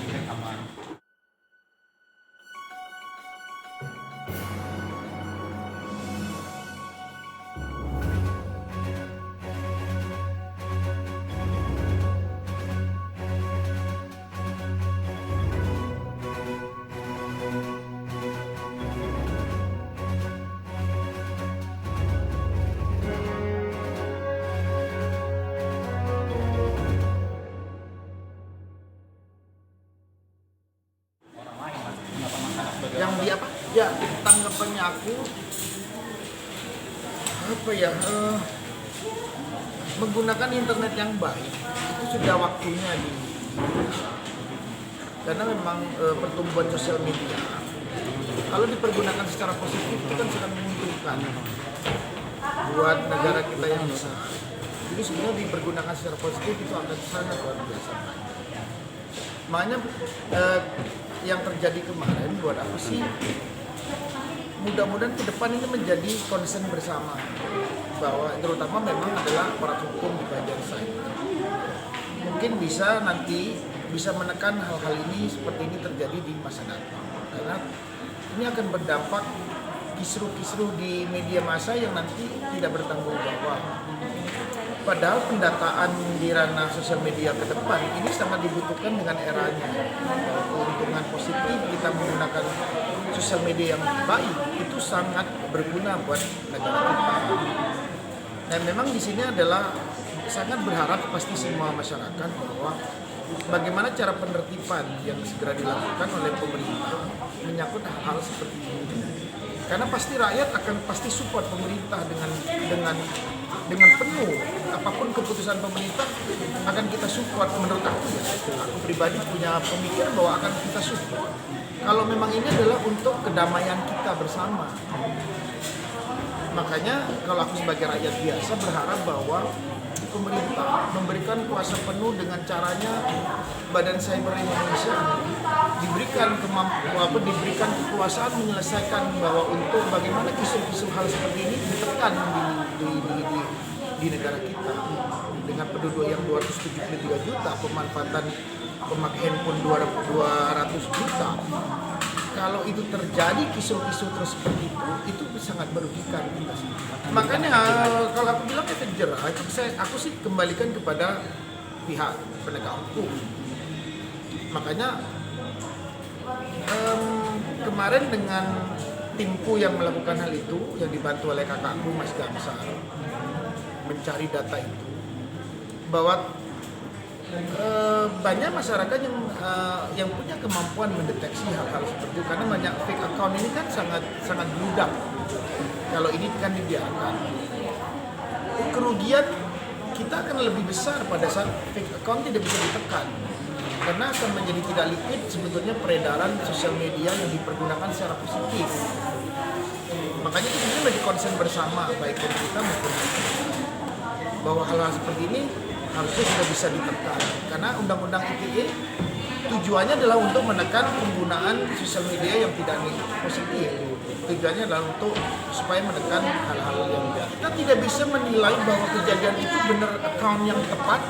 di-hack aman. Orang lain Mas, kenapa masalah sebagai Yang orang di apa? Ya, tanggapannya aku apa ya? Menggunakan internet yang baik itu sudah waktunya karena memang pertumbuhan sosial media kalau dipergunakan secara positif itu kan sangat menguntungkan buat negara kita yang besar. Jadi sebenarnya dipergunakan secara positif itu akan sangat luar biasa. Makanya yang terjadi kemarin buat aku sih mudah-mudahan ke depan ini menjadi concern bersama bahwa terutama memang adalah aparat hukum di bagian cyber. Mungkin bisa nanti bisa menekan hal-hal ini seperti ini terjadi di masa datang karena ini akan berdampak kisruh-kisruh di media massa yang nanti tidak bertanggung jawab. Padahal pendataan di ranah sosial media ke depan ini sangat dibutuhkan dengan eranya. Keuntungan positif kita menggunakan sosial media yang baik itu sangat berguna buat negara kita. Dan memang di sini adalah sangat berharap pasti semua masyarakat bahwa bagaimana cara penertiban yang segera dilakukan oleh pemerintah menyangkut hal-hal seperti ini. Karena pasti rakyat akan pasti support pemerintah dengan penuh. Apapun keputusan pemerintah akan kita support. Menurut aku ya, aku pribadi punya pemikiran bahwa akan kita support. Kalau memang ini adalah untuk kedamaian kita bersama. Makanya kalau aku sebagai rakyat biasa berharap bahwa pemerintah memberikan kuasa penuh dengan caranya Badan Cyber Indonesia diberikan diberikan kekuasaan menyelesaikan bahwa untuk bagaimana isu-isu hal seperti ini ditekan di negara kita dengan penduduk yang 273 juta, pemanfaatan pemakai handphone 200 juta. Kalau itu terjadi kisru-kisru terus seperti itu sangat merugikan kita. Makanya kalau aku bilang efek jerah, aku sih kembalikan kepada pihak penegak hukum. Makanya kemarin dengan timku yang melakukan hal itu, yang dibantu oleh kakakku Mas Gamsar, mencari data itu, bahwa banyak masyarakat yang punya kemampuan mendeteksi hal-hal seperti itu karena banyak fake account ini kan sangat bludak. Kalau ini kan dibiarkan, kerugian kita akan lebih besar pada saat fake account tidak bisa ditekan karena akan menjadi tidak liquid sebetulnya peredaran sosial media yang dipergunakan secara positif. Makanya itu sebenarnya menjadi concern bersama baik pemerintah maupun masyarakat bahwa hal-hal seperti ini harusnya sudah bisa ditekan karena undang-undang ITE tujuannya adalah untuk menekan penggunaan sosial media yang tidak positif. Tujuannya adalah untuk supaya menekan hal-hal yang kita tidak bisa menilai bahwa kejadian itu benar account yang tepat,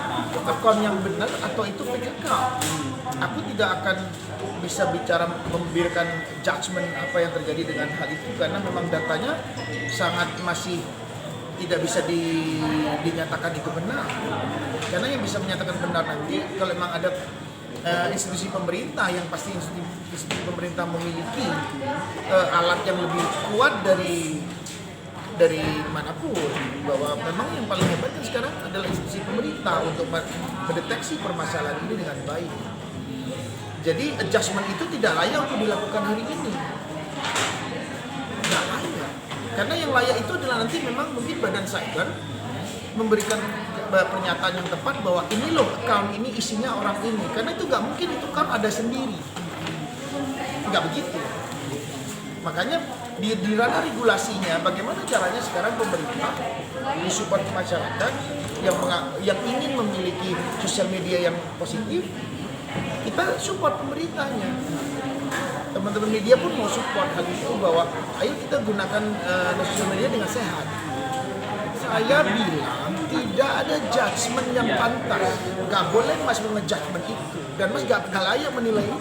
account yang benar atau itu fake account. Aku tidak akan bisa bicara memberikan judgement apa yang terjadi dengan hal itu karena memang datanya sangat masih tidak bisa dinyatakan itu benar. Karena yang bisa menyatakan benar nanti kalau memang ada institusi pemerintah yang pasti institusi pemerintah memiliki alat yang lebih kuat dari manapun, bahwa memang yang paling hebat sekarang adalah institusi pemerintah untuk mendeteksi permasalahan ini dengan baik. Jadi adjustment itu tidak layak untuk dilakukan hari ini. Tidak layak. Karena yang layak itu adalah nanti memang mungkin Badan Cyber memberikan pernyataan yang tepat bahwa ini loh account ini isinya orang ini. Karena itu nggak mungkin itu kan ada sendiri. Nggak begitu. Makanya di ranah regulasinya bagaimana caranya sekarang pemerintah mensupport masyarakat yang ingin memiliki sosial media yang positif, kita support pemerintahnya. Teman-teman media pun mau support hal itu bahwa ayo kita gunakan sosial media dengan sehat. Saya bilang tidak ada judgement yang pantas, nggak boleh mas mengejudgement itu. Dan Mas gak layak menilai itu.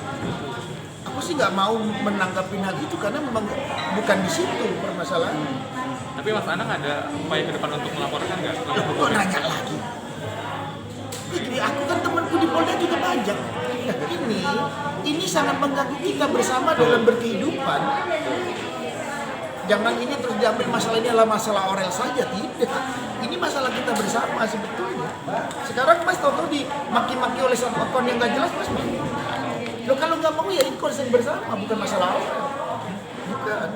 Aku sih nggak mau menanggapi hal itu karena memang bukan di situ permasalahan. Tapi Mas Anang ada upaya ke depan untuk melaporkan nggak? Kok nanya lagi? Jadi aku kan temanku di Polda juga banyak. Ini sangat mengganggu kita bersama dalam berkehidupan. Jangan ini terus diambil masalah ini adalah masalah Aurel saja, tidak. Ini masalah kita bersama sebetulnya. Sekarang Mas tahu dimaki-maki oleh satu akun yang nggak jelas, Mas. Lo kalau nggak mau ya ini konsen bersama, bukan masalah Aurel. Bukan.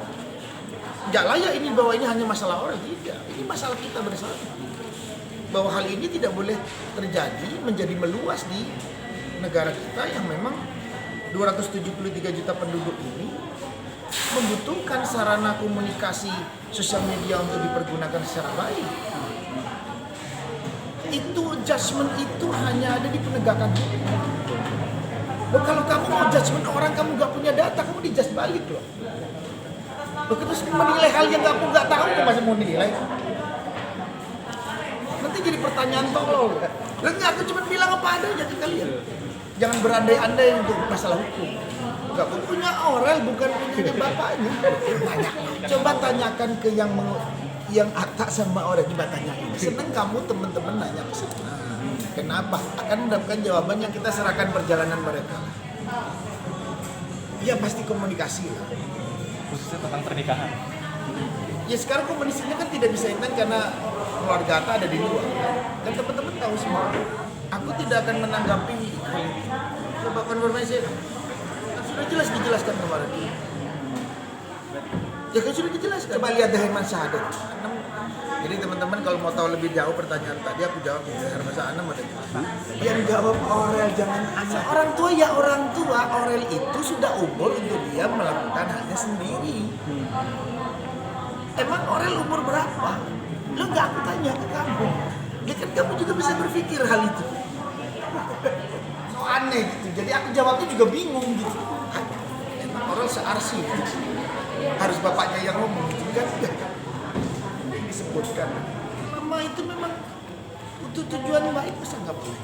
Nggak layak ini bahwa ini hanya masalah Aurel, tidak. Ini masalah kita bersama. Bahwa hal ini tidak boleh terjadi, menjadi meluas di negara kita yang memang 273 juta penduduk ini membutuhkan sarana komunikasi sosial media untuk dipergunakan secara baik. Itu judgement itu hanya ada di penegakan hukum. Loh, kalau kamu mau judgement orang kamu nggak punya data, kamu dijudge balik loh. Loh, terus menilai hal yang kamu nggak tahu, kamu masih mau nilai? Nanti jadi pertanyaan tolol. Loh, nggak, aku cuma bilang apa adanya ke kalian. Jangan berandai-andai untuk masalah hukum. Enggak, punya Aurel bukan punya bapaknya. Coba tanyakan ke yang Atta sama Aurel, coba tanyain. Seneng kamu teman-teman nanya ke sana. Kenapa? Akan mendapatkan jawaban yang kita serahkan perjalanan mereka. Ya pasti komunikasi lah. Khususnya tentang pernikahan. Ya sekarang komunikasinya kan tidak bisa intens karena keluarga Atta ada di luar. Dan teman-teman tahu semua. Aku tidak akan menanggapi hal itu. Coba konfirmasi. Sudah jelas dijelaskan kemarin. Ya kan sudah dijelaskan. Coba lihat Herman Syahadat. Jadi teman-teman kalau mau tahu lebih jauh pertanyaan tadi aku jawab Herman Syahadat ada. Yang jawab Aurel jangan asal. Orang tua ya orang tua. Aurel itu sudah umur untuk dia melakukan halnya sendiri. Emang Aurel umur berapa? Lo nggak aku tanya ke kamu. Ya kan kamu juga bisa berpikir hal itu. So aneh gitu. Jadi aku jawabnya juga bingung gitu. Emang Aurel searsi gitu. Harus bapaknya yang ngomong gitu kan? Disebutkan. Mama itu memang untuk tujuan baik masa nggak boleh.